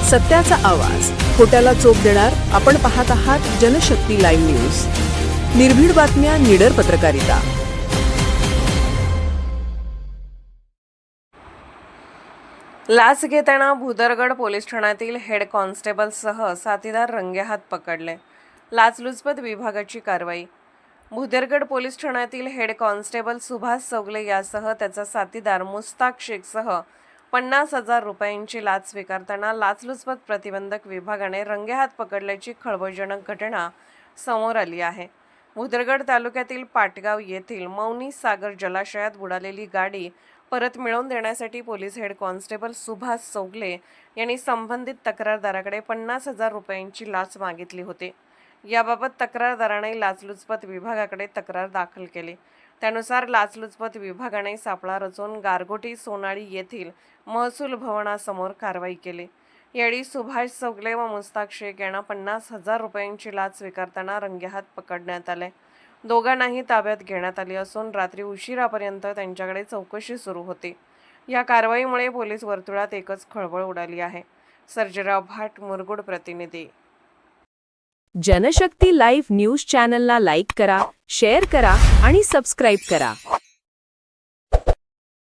सत्याचा आवाज, खोट्याला चोप देणार. आपण पाहत आहात जनशक्ती लाईव्ह न्यूज. निर्भीड बातम्या, निडर पत्रकारिता. लाच घेताना भुदरगड पोलीस ठाण्यातील हेड कॉन्स्टेबलसह साथीदार रंगेहात पकडले. लाचलुचपत विभागाची कारवाई. भुदरगड पोलीस ठाण्यातील हेड कॉन्स्टेबल सुभाष चौगले यासह त्याचा साथीदार मुस्ताक शेखसह 50,000 रुपयांची लाच स्वीकारताना लाचलुचपत प्रतिबंधक विभागाने रंगेहात पकडल्याची खळबळजनक घटना समोर आली आहे. भुदरगड तालुक्यातील पाटगाव येथील मौनी सागर जलाशयात बुडालेली गाडी परत मिळवून देण्यासाठी police head constable Subhash Chougale यांनी संबंधित तक्रारदाराकडे 50,000 रुपयांची लाच मागितली होती. याबाबत तक्रारदाराने लाचलुचपत विभागाकडे तक्रार दाखल केली. त्यानुसार लाचलुचपत विभागाने सापळा रचून गारगोटी सोनाळी येथील महसूल भवनासमोर कारवाई केली. यावेळी सुभाष चौगले व मुस्ताक शेख यांना 50,000 रुपयांची लाच स्वीकारताना रंगेहात पकडण्यात आले. दोघांनाही ताब्यात घेण्यात आले असून रात्री उशिरापर्यंत त्यांच्याकडे चौकशी सुरू होती. या कारवाईमुळे पोलीस वर्तुळात एकच खळबळ उडाली आहे. सर्जेराव भाट, मुरगुड प्रतिनिधी. जनशक्ती लाईव्ह न्यूज चॅनलला लाईक करा, शेअर करा आणि सबस्क्राईब करा.